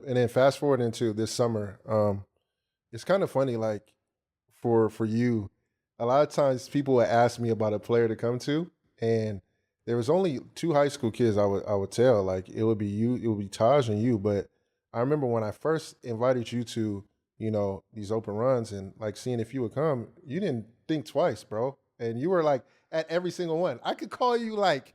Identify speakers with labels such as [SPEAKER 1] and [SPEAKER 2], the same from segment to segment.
[SPEAKER 1] and then fast forward into this summer, it's kind of funny, like for you, a lot of times people would ask me about a player to come to, and there was only two high school kids I would tell, like it would be you, it would be Taj and you. But I remember when I first invited you to, these open runs and like seeing if you would come, you didn't think twice, bro. And you were like at every single one. I could call you like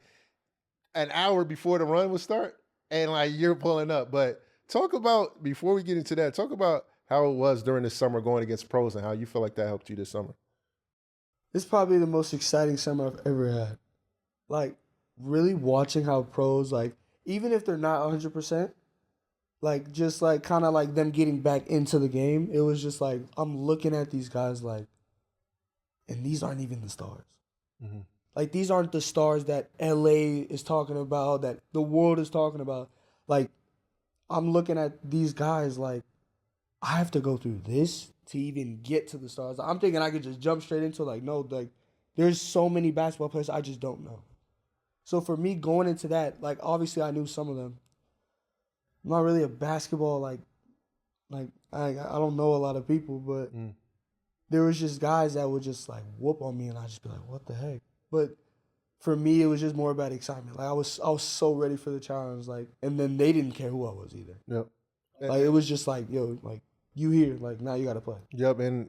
[SPEAKER 1] an hour before the run would start and like you're pulling up. But talk about, before we get into that, talk about how it was during the summer going against pros and how you feel like that helped you this summer.
[SPEAKER 2] It's probably the most exciting summer I've ever had. Like, really watching how pros, like, even if they're not 100%, like, just, like, kind of like them getting back into the game, it was just like, I'm looking at these guys, like, and these aren't even the stars.
[SPEAKER 1] Mm-hmm.
[SPEAKER 2] Like, these aren't the stars that LA is talking about, that the world is talking about. Like, I'm looking at these guys like, I have to go through this to even get to the stars. I'm thinking I could just jump straight into, like, no, like, there's so many basketball players I just don't know. So for me going into that, like, obviously I knew some of them. I'm not really a basketball, like I don't know a lot of people, but there was just guys that would just, like, whoop on me, and I'd just be like, what the heck? But for me, it was just more about excitement. Like, I was so ready for the challenge, like, and then they didn't care who I was either.
[SPEAKER 1] Yep.
[SPEAKER 2] Like, it was just like, yo, like, you here, like, now you got to play.
[SPEAKER 1] Yep, and,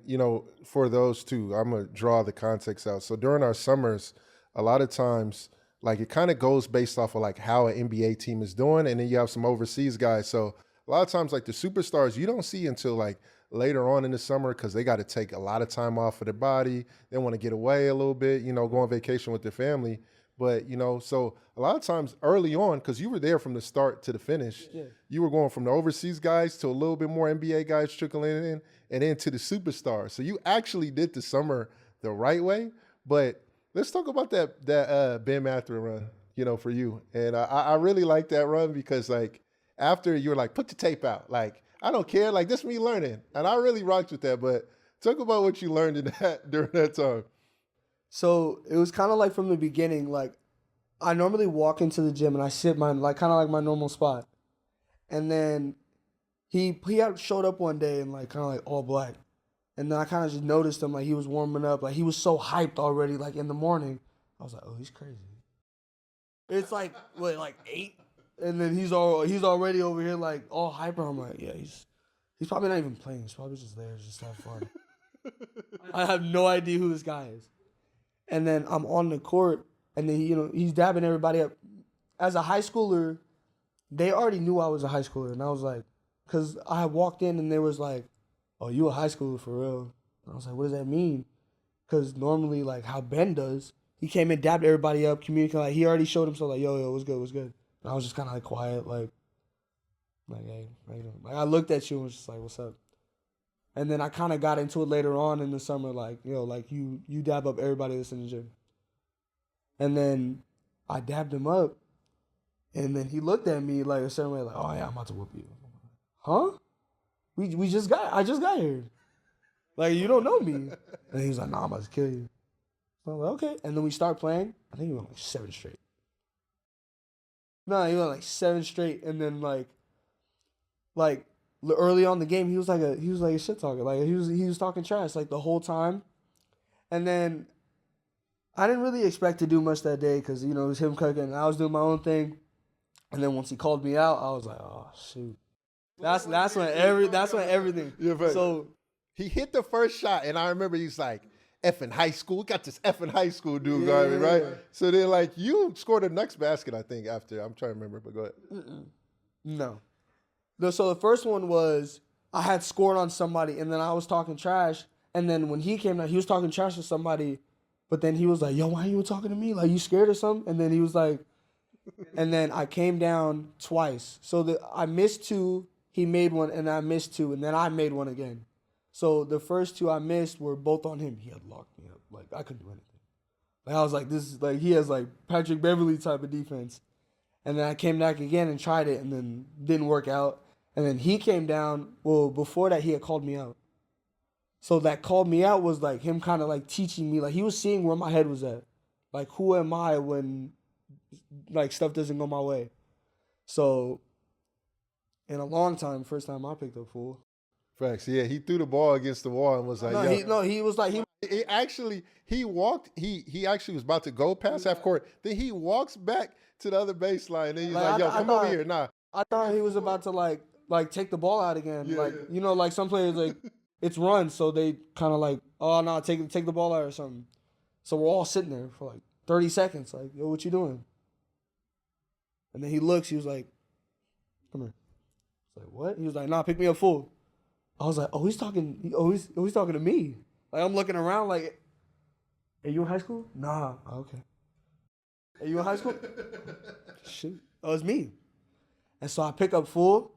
[SPEAKER 1] for those two, I'm going to draw the context out. So during our summers, a lot of times, like, it kind of goes based off of, like, how an NBA team is doing, and then you have some overseas guys. So a lot of times, like, the superstars, you don't see until, like, later on in the summer because they got to take a lot of time off of their body. They want to get away a little bit, go on vacation with their family. But, so a lot of times early on, because you were there from the start to the finish, you were going from the overseas guys to a little bit more NBA guys trickling in, and then to the superstars. So you actually did the summer the right way. But let's talk about that Benn Mathurin run, for you. And I really like that run because, like, after you were like, put the tape out. Like, I don't care. Like, this is me learning. And I really rocked with that. But talk about what you learned during that time.
[SPEAKER 2] So it was kind of like from the beginning, like, I normally walk into the gym and I sit kind of like my normal spot. And then he had showed up one day and, like, kind of like all black. And then I kind of just noticed him, like, he was warming up. Like, he was so hyped already, like, in the morning. I was like, oh, he's crazy. It's like, what, like 8? And then he's already over here, like, all hyper. I'm like, yeah, he's probably not even playing. He's probably just there just to have fun. I have no idea who this guy is. And then I'm on the court, and then he's dabbing everybody up. As a high schooler, they already knew I was a high schooler, and I was like, because I walked in and they was like, oh, you a high schooler for real? And I was like, what does that mean? Because normally, like how Benn does, he came in, dabbed everybody up, communicated. Like, he already showed himself, like, yo, what's good, what's good? And I was just kind of like quiet, like, hey, how you doing? Like, I looked at you and was just like, what's up? And then I kind of got into it later on in the summer, like, like, you dab up everybody that's in the gym. And then I dabbed him up, and then he looked at me like a certain way, like, oh yeah, I'm about to whoop you. Huh? I just got here. Like, you don't know me. And he was like, nah, I'm about to kill you. So I was like, okay. And then we start playing. I think he went like 7 straight. No, he went like 7 straight, and then like early on in the game, he was like a shit talker. Like, he was talking trash like the whole time. And then I didn't really expect to do much that day because, it was him cooking and I was doing my own thing. And then once he called me out, I was like, oh shoot. That's when everything.
[SPEAKER 1] Yeah, but
[SPEAKER 2] so
[SPEAKER 1] he hit the first shot, and I remember he's like, effing high school. We got this effing high school dude going, right? So then, like, you scored the next basket, I think, after. I'm trying to remember, but go ahead.
[SPEAKER 2] No. So the first one was I had scored on somebody, and then I was talking trash. And then when he came out, he was talking trash to somebody, but then he was like, yo, why are you talking to me? Like, you scared or something? And then he was like, and then I came down twice. So I missed 2, he made 1, and I missed 2, and then I made 1 again. So the first 2 I missed were both on him. He had locked me up. Like, I couldn't do anything. Like, I was like, this is like, he has like Patrick Beverly type of defense. And then I came back again and tried it, and then didn't work out. And then he came down. Well, before that, he had called me out. So that called me out was like him kind of like teaching me. Like, he was seeing where my head was at. Like, who am I when, like, stuff doesn't go my way? So in a long time. First time I picked up full.
[SPEAKER 1] Facts. Yeah, he threw the ball against the wall and was like,
[SPEAKER 2] He was like
[SPEAKER 1] he walked. He actually was about to go past half court. Then he walks back to the other baseline. And he's like, come over here. Nah.
[SPEAKER 2] I thought he was about to like take the ball out again.
[SPEAKER 1] Yeah,
[SPEAKER 2] like like some players like it's run, so they kind of like, oh no, take the ball out or something. So we're all sitting there for like 30 seconds, like, yo, what you doing? And then he looks. He was like, come here. I was like, what? He was like, nah, pick me up full. I was like, oh, he's talking. Oh, he's talking to me. Like I'm looking around, like, are you in high school? Nah. Oh, okay. Are you in high school? Shoot. Oh, it's me. And so I pick up full,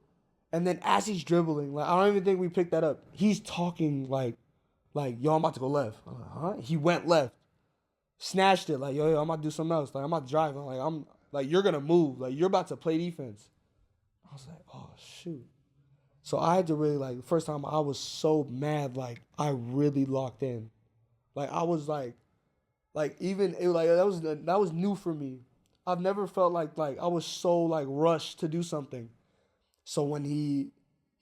[SPEAKER 2] and then as he's dribbling, like I don't even think we picked that up. He's talking like, yo, I'm about to go left. I'm like, huh? He went left, snatched it. Like, yo, I'm about to do something else. Like I'm about to drive. I'm like, you're gonna move. Like you're about to play defense. I was like, oh shoot. So I had to really like, the first time I was so mad, like I really locked in. Like I was like even it was like that was new for me. I've never felt like I was so like rushed to do something. So when he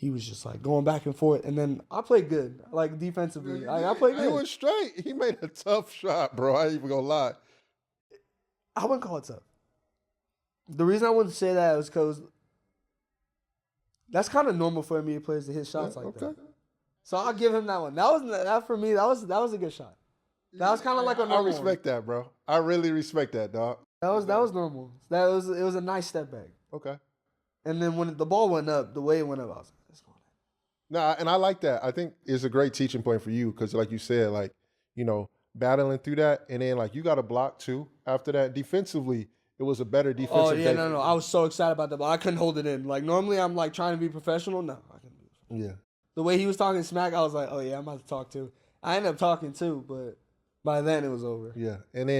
[SPEAKER 2] was just like going back and forth, and then I played good, like defensively. Like, I played good.
[SPEAKER 1] He was straight. He made a tough shot, bro. I ain't even gonna lie.
[SPEAKER 2] I wouldn't call it tough. The reason I wouldn't say that is because that's kind of normal for NBA players to hit shots like that. So I'll give him that one. That for me. That was a good shot. That was kind of like a normal.
[SPEAKER 1] I respect that, bro. I really respect that, dog.
[SPEAKER 2] That was normal. It was a nice step back.
[SPEAKER 1] Okay.
[SPEAKER 2] And then when the ball went up, the way it went up, I was like, let's go.
[SPEAKER 1] Nah, and I like that. I think it's a great teaching point for you because, like you said, like, battling through that, and then like you got a block too. After that, defensively, it was a better defensive.
[SPEAKER 2] Oh yeah, no. I was so excited about that ball. I couldn't hold it in. Like normally, I'm like trying to be professional. No, I couldn't be professional.
[SPEAKER 1] Yeah.
[SPEAKER 2] The way he was talking smack, I was like, oh yeah, I'm about to talk too. I ended up talking too, but by then it was over.
[SPEAKER 1] Yeah, and then.